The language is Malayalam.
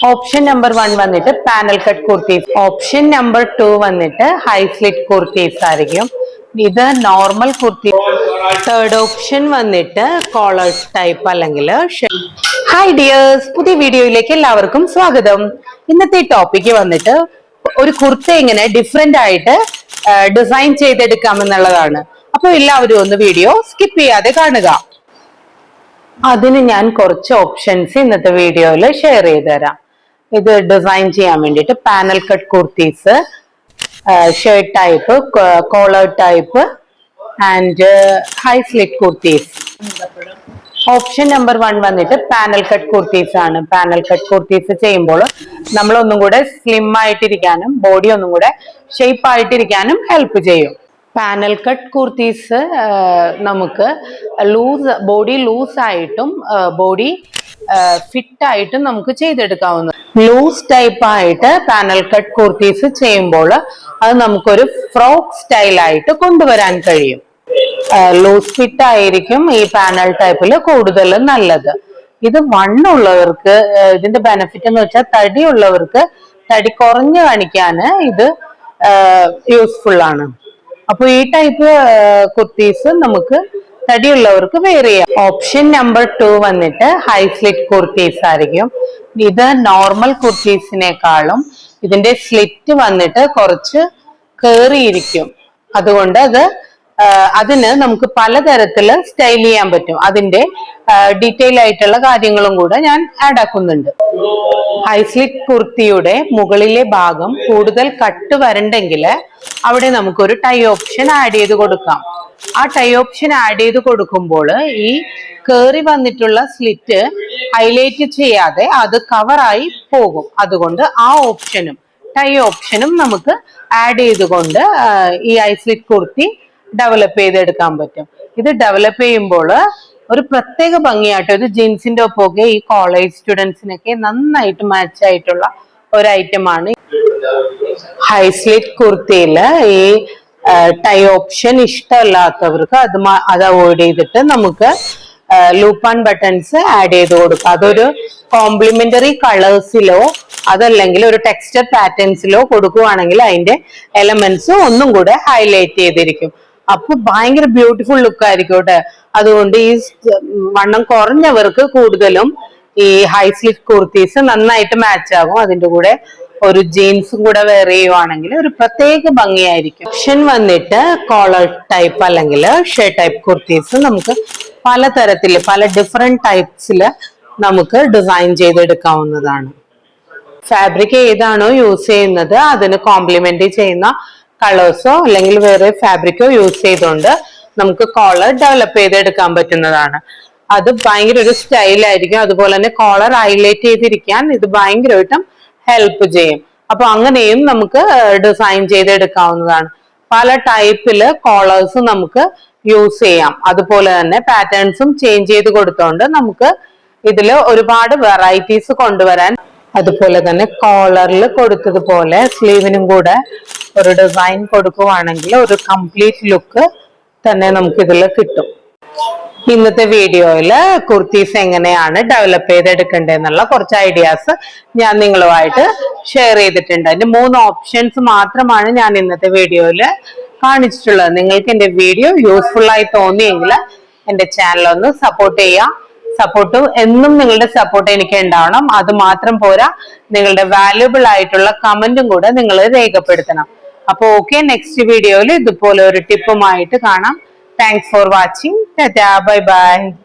ഓപ്ഷൻ നമ്പർ 1 വന്നിട്ട് panel cut kurtis. Option number 2 വന്നിട്ട് ഹൈ സ്ലിറ്റ് കുർത്തീസ് ആയിരിക്കും. ഇത് നോർമൽ കുർത്തി. തേർഡ് ഓപ്ഷൻ വന്നിട്ട് കോളർ ടൈപ്പ് അല്ലെങ്കിൽ. ഹായ് ഡിയേഴ്സ്, പുതിയ വീഡിയോയിലേക്ക് എല്ലാവർക്കും സ്വാഗതം. ഇന്നത്തെ ടോപ്പിക്ക് വന്നിട്ട് ഒരു കുർത്ത എങ്ങനെ ഡിഫറെന്റ് ആയിട്ട് ഡിസൈൻ ചെയ്തെടുക്കാമെന്നുള്ളതാണ്. അപ്പൊ എല്ലാവരും ഒന്ന് വീഡിയോ സ്കിപ്പ് ചെയ്യാതെ കാണുക. അതിന് ഞാൻ കുറച്ച് ഓപ്ഷൻസ് ഇന്നത്തെ വീഡിയോയിൽ ഷെയർ ചെയ്ത് തരാം. ഇത് ഡിസൈൻ ചെയ്യാൻ വേണ്ടിയിട്ട് panel cut kurtis, shirt type, collar type and high slit kurtis. Option number 1 വന്നിട്ട് പാനൽ കട്ട് കുർത്തീസ് ആണ്. പാനൽ കട്ട് കുർത്തീസ് ചെയ്യുമ്പോൾ നമ്മൾ ഒന്നും കൂടെ സ്ലിം ആയിട്ടിരിക്കാനും ബോഡി ഒന്നും കൂടെ ഷേപ്പ് ആയിട്ടിരിക്കാനും ഹെൽപ്പ് ചെയ്യും. പാനൽ കട്ട് കുർത്തീസ് നമുക്ക് ബോഡി ലൂസ് ആയിട്ടും ബോഡി ഫിറ്റ് ആയിട്ടും നമുക്ക് ചെയ്തെടുക്കാവുന്ന. ലൂസ് ടൈപ്പ് ആയിട്ട് പാനൽ കട്ട് കുർത്തീസ് ചെയ്യുമ്പോൾ അത് നമുക്കൊരു ഫ്രോക്ക് സ്റ്റൈലായിട്ട് കൊണ്ടുവരാൻ കഴിയും. ലൂസ് ഫിറ്റ് ആയിരിക്കും ഈ പാനൽ ടൈപ്പിൽ കൂടുതൽ നല്ലത്. ഇത് വണ്ണുള്ളവർക്ക് ഇതിന്റെ ബെനിഫിറ്റ് എന്ന് വെച്ചാൽ തടിയുള്ളവർക്ക് തടി കുറഞ്ഞു കാണിക്കാന് ഇത് യൂസ്ഫുൾ ആണ്. അപ്പൊ ഈ ടൈപ്പ് കുർത്തീസ് നമുക്ക് തടിയുള്ളവർക്ക് വെയർ ചെയ്യാം. ഓപ്ഷൻ നമ്പർ 2 വന്നിട്ട് ഹൈ സ്ലിറ്റ് കുർത്തീസ് ആയിരിക്കും. ഇത് നോർമൽ കുർത്തീസിനേക്കാളും ഇതിന്റെ സ്ലിറ്റ് വന്നിട്ട് കുറച്ച് കേറിയിരിക്കും. അതുകൊണ്ട് അതിന് നമുക്ക് പലതരത്തില് സ്റ്റൈൽ ചെയ്യാൻ പറ്റും. അതിന്റെ ഡീറ്റെയിൽ ആയിട്ടുള്ള കാര്യങ്ങളും കൂടെ ഞാൻ ആഡ് ആക്കുന്നുണ്ട്. ഹൈ സ്ലിറ്റ് കുർത്തിയുടെ മുകളിലെ ഭാഗം കൂടുതൽ കട്ട് വരണ്ടെങ്കിൽ അവിടെ നമുക്കൊരു ടൈ ഓപ്ഷൻ ആഡ് ചെയ്ത് കൊടുക്കാം. ആ ടൈ ഓപ്ഷൻ ആഡ് ചെയ്ത് കൊടുക്കുമ്പോൾ ഈ കേറി വന്നിട്ടുള്ള സ്ലിറ്റ് ഹൈലൈറ്റ് ചെയ്യാതെ അത് കവറായി പോകും. അതുകൊണ്ട് ആ ഓപ്ഷനും ടൈ ഓപ്ഷനും നമുക്ക് ആഡ് ചെയ്തുകൊണ്ട് ഈ ഹൈ സ്ലിറ്റ് കുർത്തി ഡെവലപ്പ് ചെയ്തെടുക്കാൻ പറ്റും. ഇത് ഡെവലപ്പ് ചെയ്യുമ്പോൾ ഒരു പ്രത്യേക ഭംഗിയായിട്ട് ഒരു ജീൻസിന്റെ ഒപ്പമൊക്കെ ഈ കോളേജ് സ്റ്റുഡൻസിനൊക്കെ നന്നായിട്ട് മാച്ച് ആയിട്ടുള്ള ഒരു ഐറ്റമാണ്. ഹൈ സ്ലിറ്റ് കുർത്തിയില് ഈ ടൈ ഓപ്ഷൻ ഇഷ്ടമല്ലാത്തവർക്ക് അത് അവോയ്ഡ് ചെയ്തിട്ട് നമുക്ക് ലൂപ്പ് ആൻഡ് ബട്ടൺസ് ആഡ് ചെയ്ത് കൊടുക്കാം. അതൊരു കോംപ്ലിമെന്ററി കളേഴ്സിലോ അതല്ലെങ്കിൽ ഒരു ടെക്സ്ചർ പാറ്റേൺസിലോ കൊടുക്കുവാണെങ്കിൽ അതിന്റെ എലമെന്റ്സ് ഒന്നും കൂടെ ഹൈലൈറ്റ് ചെയ്തിരിക്കും. അപ്പൊ ഭയങ്കര ബ്യൂട്ടിഫുൾ ലുക്ക് ആയിരിക്കും കേട്ടോ. അതുകൊണ്ട് ഈ വണ്ണം കുറഞ്ഞവർക്ക് കൂടുതലും ഈ ഹൈ സ്ലിറ്റ് കുർത്തീസ് നന്നായിട്ട് മാച്ച് ആകും. അതിന്റെ കൂടെ ഒരു ജീൻസും കൂടെ വെയർ ചെയ്യുവാണെങ്കിൽ ഒരു പ്രത്യേക ഭംഗിയായിരിക്കും. ഓപ്ഷൻ വന്നിട്ട് കോളർ ടൈപ്പ് അല്ലെങ്കിൽ ഷർട്ട് ടൈപ്പ് കുർത്തീസ് നമുക്ക് പലതരത്തില് പല ഡിഫറെന്റ് ടൈപ്സില് നമുക്ക് ഡിസൈൻ ചെയ്തെടുക്കാവുന്നതാണ്. ഫാബ്രിക് ഏതാണോ യൂസ് ചെയ്യുന്നത് അതിന് കോംപ്ലിമെന്റ് ചെയ്യുന്ന കളേഴ്സോ അല്ലെങ്കിൽ വേറെ ഫാബ്രിക്കോ യൂസ് ചെയ്തുകൊണ്ട് നമുക്ക് കോളർ ഡെവലപ്പ് ചെയ്തെടുക്കാൻ പറ്റുന്നതാണ്. അത് ഭയങ്കര ഒരു സ്റ്റൈലായിരിക്കും. അതുപോലെ തന്നെ കോളർ ഹൈലൈറ്റ് ചെയ്തിരിക്കാൻ ഇത് ഭയങ്കരമായിട്ടും ഹെൽപ്പ് ചെയ്യും. അപ്പൊ അങ്ങനെയും നമുക്ക് ഡിസൈൻ ചെയ്തെടുക്കാവുന്നതാണ്. പല ടൈപ്പില് കോളേഴ്സ് നമുക്ക് യൂസ് ചെയ്യാം. അതുപോലെ തന്നെ പാറ്റേൺസും ചേഞ്ച് ചെയ്ത് കൊടുത്തോണ്ട് നമുക്ക് ഇതില് ഒരുപാട് വെറൈറ്റീസ് കൊണ്ടുവരാൻ. അതുപോലെ തന്നെ കോളറിൽ കൊടുത്തതുപോലെ സ്ലീവിനും കൂടെ ഒരു ഡിസൈൻ കൊടുക്കുവാണെങ്കിൽ ഒരു കംപ്ലീറ്റ് ലുക്ക് തന്നെ നമുക്ക് ഇതിൽ കിട്ടും. ഇന്നത്തെ വീഡിയോയില് കുർത്തീസ് എങ്ങനെയാണ് ഡെവലപ്പ് ചെയ്തെടുക്കേണ്ടതെന്നുള്ള കുറച്ച് ഐഡിയാസ് ഞാൻ നിങ്ങളുമായിട്ട് ഷെയർ ചെയ്തിട്ടുണ്ട്. അതിന്റെ 3 ഓപ്ഷൻസ് മാത്രമാണ് ഞാൻ ഇന്നത്തെ വീഡിയോയിൽ കാണിച്ചിട്ടുള്ളത്. നിങ്ങൾക്ക് എന്റെ വീഡിയോ യൂസ്ഫുൾ ആയി തോന്നിയെങ്കിൽ എന്റെ ചാനൽ ഒന്ന് സപ്പോർട്ട് ചെയ്യുക. സപ്പോർട്ട് എന്നും നിങ്ങളുടെ സപ്പോർട്ട് എനിക്ക് ഉണ്ടാവണം. അത് മാത്രം പോരാ, നിങ്ങളുടെ വാല്യുബിൾ ആയിട്ടുള്ള കമന്റും കൂടെ നിങ്ങൾ രേഖപ്പെടുത്തണം. അപ്പൊ ഓക്കെ, നെക്സ്റ്റ് വീഡിയോയിൽ ഇതുപോലെ ഒരു ടിപ്പുമായിട്ട് കാണാം. Thanks for watching. Tata, bye bye.